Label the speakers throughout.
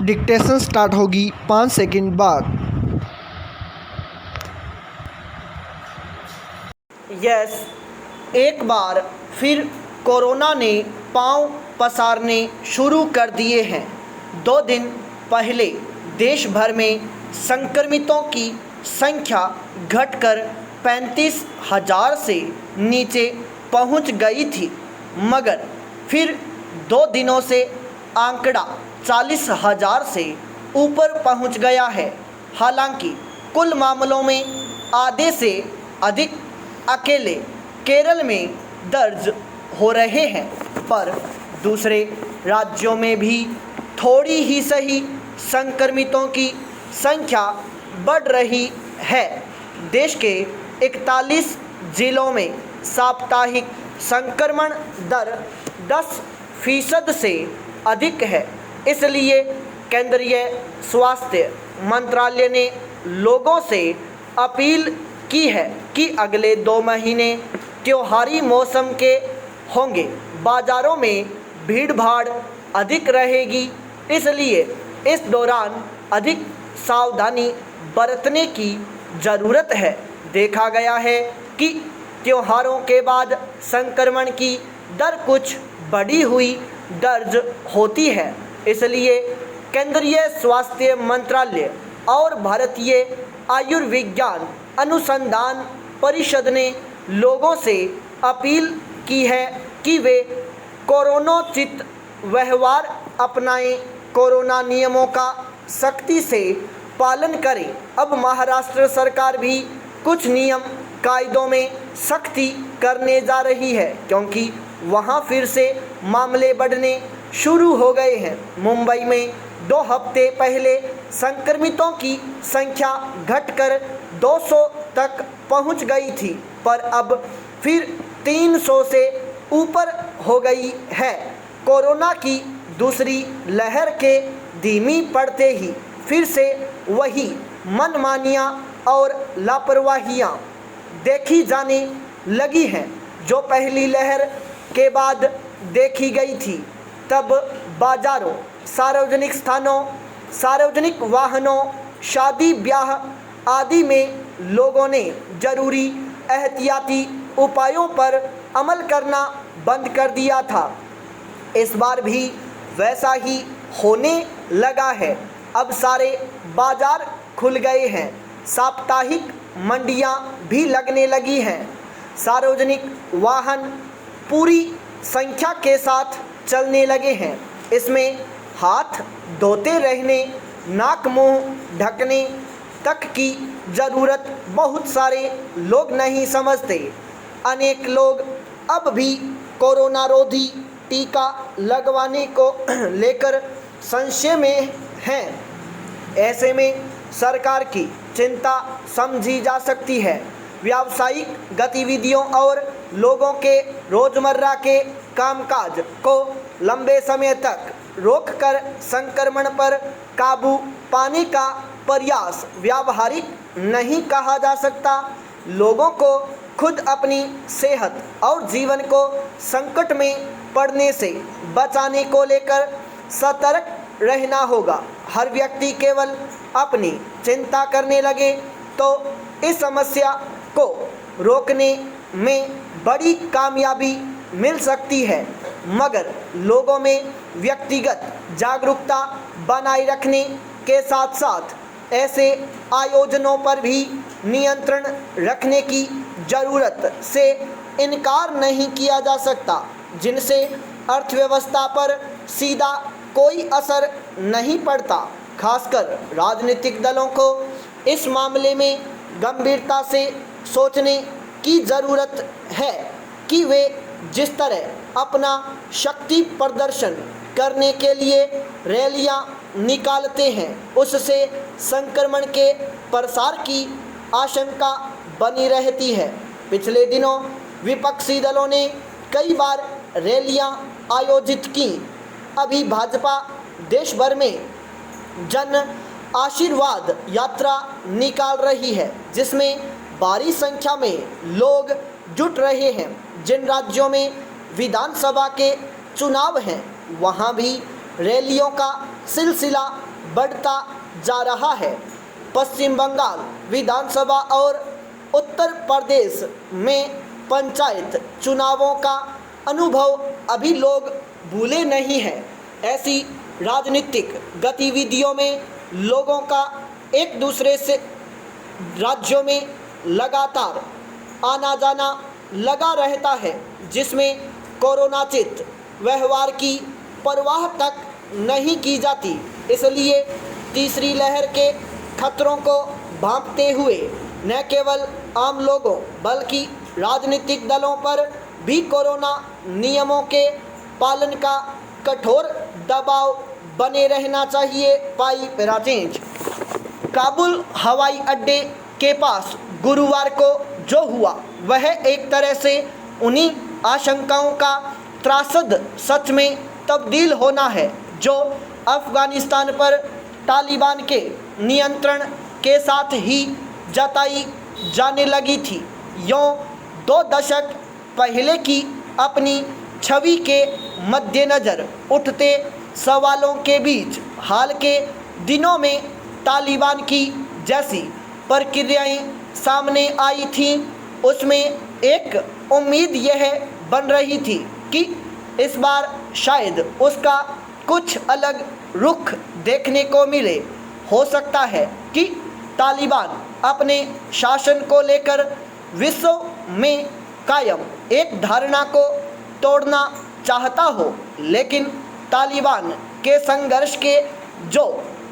Speaker 1: Dictation start होगी 5 second बाद।
Speaker 2: Yes, एक बार फिर कोरोना ने पांव पसारने शुरू कर दिए हैं। 2 दिन पहले देश भर में संक्रमितों की संख्या घटकर 35,000 से नीचे पहुंच गई थी, मगर फिर 2 दिनों से आंकड़ा 40,000 से ऊपर पहुंच गया है। हालांकि कुल मामलों में आधे से अधिक अकेले केरल में दर्ज हो रहे हैं, पर दूसरे राज्यों में भी थोड़ी ही सही संक्रमितों की संख्या बढ़ रही है। देश के 41 जिलों में साप्ताहिक संक्रमण दर 10% से अधिक है। इसलिए केंद्रीय स्वास्थ्य मंत्रालय ने लोगों से अपील की है कि अगले 2 महीने त्योहारी मौसम के होंगे। बाज़ारों में भीड़ भाड़ अधिक रहेगी, इसलिए इस दौरान अधिक सावधानी बरतने की ज़रूरत है। देखा गया है कि त्योहारों के बाद संक्रमण की दर कुछ बढ़ी हुई दर्ज होती है। इसलिए केंद्रीय स्वास्थ्य मंत्रालय और भारतीय आयुर्विज्ञान अनुसंधान परिषद ने लोगों से अपील की है कि वे कोरोनोचित व्यवहार अपनाएं, कोरोना नियमों का सख्ती से पालन करें। अब महाराष्ट्र सरकार भी कुछ नियम कायदों में सख्ती करने जा रही है, क्योंकि वहां फिर से मामले बढ़ने शुरू हो गए हैं। मुंबई में 2 हफ्ते पहले संक्रमितों की संख्या घटकर 200 तक पहुंच गई थी, पर अब फिर 300 से ऊपर हो गई है। कोरोना की दूसरी लहर के धीमी पड़ते ही फिर से वही मनमानियां और लापरवाहियां देखी जाने लगी हैं, जो पहली लहर के बाद देखी गई थी। तब बाजारों, सार्वजनिक स्थानों, सार्वजनिक वाहनों, शादी ब्याह आदि में लोगों ने जरूरी एहतियाती उपायों पर अमल करना बंद कर दिया था। इस बार भी वैसा ही होने लगा है। अब सारे बाजार खुल गए हैं, साप्ताहिक मंडियां भी लगने लगी हैं, सार्वजनिक वाहन पूरी संख्या के साथ चलने लगे हैं। इसमें हाथ धोते रहने, नाक मुंह ढकने तक की ज़रूरत बहुत सारे लोग नहीं समझते। अनेक लोग अब भी कोरोना रोधी टीका लगवाने को लेकर संशय में हैं। ऐसे में सरकार की चिंता समझी जा सकती है। व्यावसायिक गतिविधियों और लोगों के रोज़मर्रा के कामकाज को लंबे समय तक रोककर संक्रमण पर काबू पाने का प्रयास व्यावहारिक नहीं कहा जा सकता। लोगों को खुद अपनी सेहत और जीवन को संकट में पड़ने से बचाने को लेकर सतर्क रहना होगा। हर व्यक्ति केवल अपनी चिंता करने लगे तो इस समस्या को रोकने में बड़ी कामयाबी मिल सकती है, मगर लोगों में व्यक्तिगत जागरूकता बनाए रखने के साथ साथ ऐसे आयोजनों पर भी नियंत्रण रखने की ज़रूरत से इनकार नहीं किया जा सकता, जिनसे अर्थव्यवस्था पर सीधा कोई असर नहीं पड़ता। खासकर राजनीतिक दलों को इस मामले में गंभीरता से सोचने की ज़रूरत है कि वे जिस तरह अपना शक्ति प्रदर्शन करने के लिए रैलियां निकालते हैं, उससे संक्रमण के प्रसार की आशंका बनी रहती है। पिछले दिनों विपक्षी दलों ने कई बार रैलियां आयोजित की। अभी भाजपा देश भर में जन आशीर्वाद यात्रा निकाल रही है, जिसमें भारी संख्या में लोग जुट रहे हैं। जिन राज्यों में विधानसभा के चुनाव हैं, वहां भी रैलियों का सिलसिला बढ़ता जा रहा है। पश्चिम बंगाल विधानसभा और उत्तर प्रदेश में पंचायत चुनावों का अनुभव अभी लोग भूले नहीं हैं। ऐसी राजनीतिक गतिविधियों में लोगों का एक दूसरे से राज्यों में लगातार आना जाना लगा रहता है, जिसमें कोरोनाचित व्यवहार की परवाह तक नहीं की जाती। इसलिए तीसरी लहर के खतरों को भांपते हुए न केवल आम लोगों बल्कि राजनीतिक दलों पर भी कोरोना नियमों के पालन का कठोर दबाव बने रहना चाहिए। पाई पैराचेंज। काबुल हवाई अड्डे के पास गुरुवार को जो हुआ वह एक तरह से उन्हीं आशंकाओं का त्रासद सच में तब्दील होना है जो अफ़गानिस्तान पर तालिबान के नियंत्रण के साथ ही जताई जाने लगी थी। यों 2 दशक पहले की अपनी छवि के मद्देनज़र उठते सवालों के बीच हाल के दिनों में तालिबान की जैसी प्रक्रियाएं सामने आई थीं, उसमें एक उम्मीद यह बन रही थी कि इस बार शायद उसका कुछ अलग रुख देखने को मिले। हो सकता है कि तालिबान अपने शासन को लेकर विश्व में कायम एक धारणा को तोड़ना चाहता हो, लेकिन तालिबान के संघर्ष के जो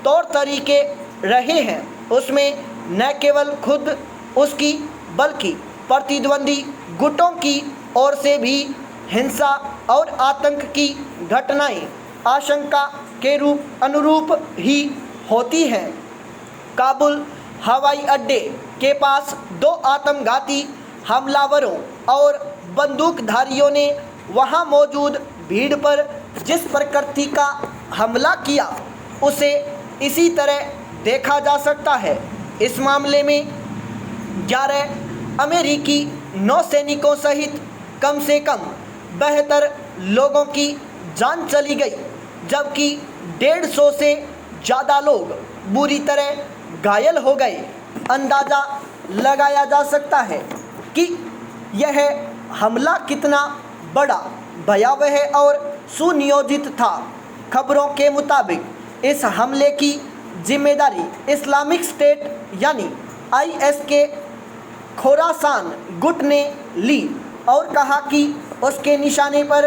Speaker 2: तौर तरीके रहे हैं उसमें न केवल खुद उसकी बल्कि प्रतिद्वंदी गुटों की ओर से भी हिंसा और आतंक की घटनाएं आशंका के अनुरूप ही होती हैं। काबुल हवाई अड्डे के पास 2 आत्मघाती हमलावरों और बंदूकधारियों ने वहां मौजूद भीड़ पर जिस प्रकृति का हमला किया उसे इसी तरह देखा जा सकता है। इस मामले में 11 अमेरिकी नौसैनिकों सहित कम से कम 72 लोगों की जान चली गई, जबकि 150 से ज़्यादा लोग बुरी तरह घायल हो गए। अंदाज़ा लगाया जा सकता है कि यह हमला कितना बड़ा, भयावह और सुनियोजित था। खबरों के मुताबिक इस हमले की जिम्मेदारी इस्लामिक स्टेट यानी IS के खोरासान गुट ने ली और कहा कि उसके निशाने पर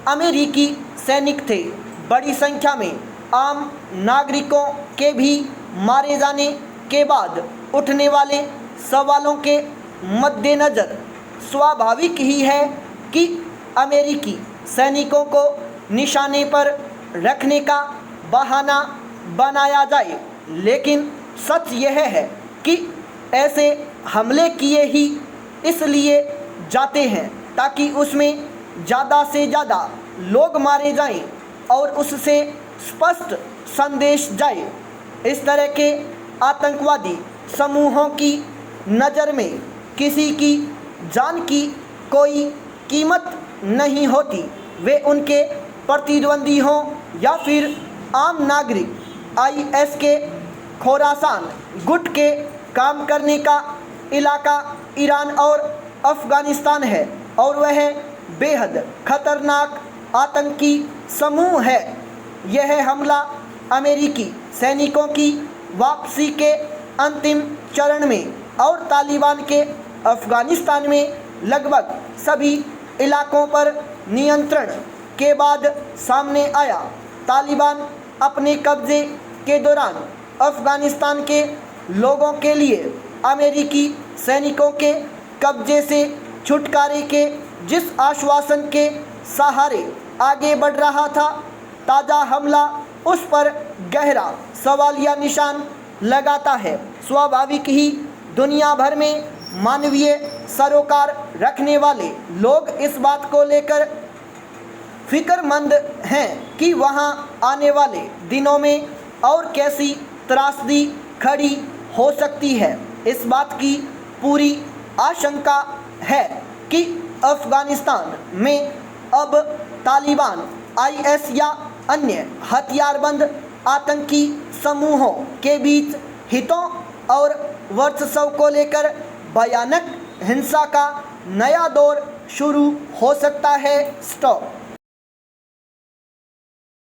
Speaker 2: अमेरिकी सैनिक थे। बड़ी संख्या में आम नागरिकों के भी मारे जाने के बाद उठने वाले सवालों के मद्देनज़र स्वाभाविक ही है कि अमेरिकी सैनिकों को निशाने पर रखने का बहाना बनाया जाए, लेकिन सच यह है कि ऐसे हमले किए ही इसलिए जाते हैं ताकि उसमें ज़्यादा से ज़्यादा लोग मारे जाएं और उससे स्पष्ट संदेश जाए। इस तरह के आतंकवादी समूहों की नज़र में किसी की जान की कोई कीमत नहीं होती। वे उनके प्रतिद्वंदी हों या फिर आम नागरिक। IS के खोरासान गुट के काम करने का इलाका ईरान और अफ़गानिस्तान है और वह बेहद खतरनाक आतंकी समूह है। यह हमला अमेरिकी सैनिकों की वापसी के अंतिम चरण में और तालिबान के अफ़गानिस्तान में लगभग सभी इलाकों पर नियंत्रण के बाद सामने आया। तालिबान अपने कब्जे के दौरान अफ़गानिस्तान के लोगों के लिए अमेरिकी सैनिकों के कब्जे से छुटकारे के जिस आश्वासन के सहारे आगे बढ़ रहा था, ताज़ा हमला उस पर गहरा सवालिया निशान लगाता है। स्वाभाविक ही दुनिया भर में मानवीय सरोकार रखने वाले लोग इस बात को लेकर फिक्रमंद हैं कि वहां आने वाले दिनों में और कैसी त्रासदी खड़ी हो सकती है। इस बात की पूरी आशंका है कि अफ़गानिस्तान में अब तालिबान IS या अन्य हथियारबंद आतंकी समूहों के बीच हितों और वर्चस्व को लेकर भयानक हिंसा का नया दौर शुरू हो सकता है। स्टॉप।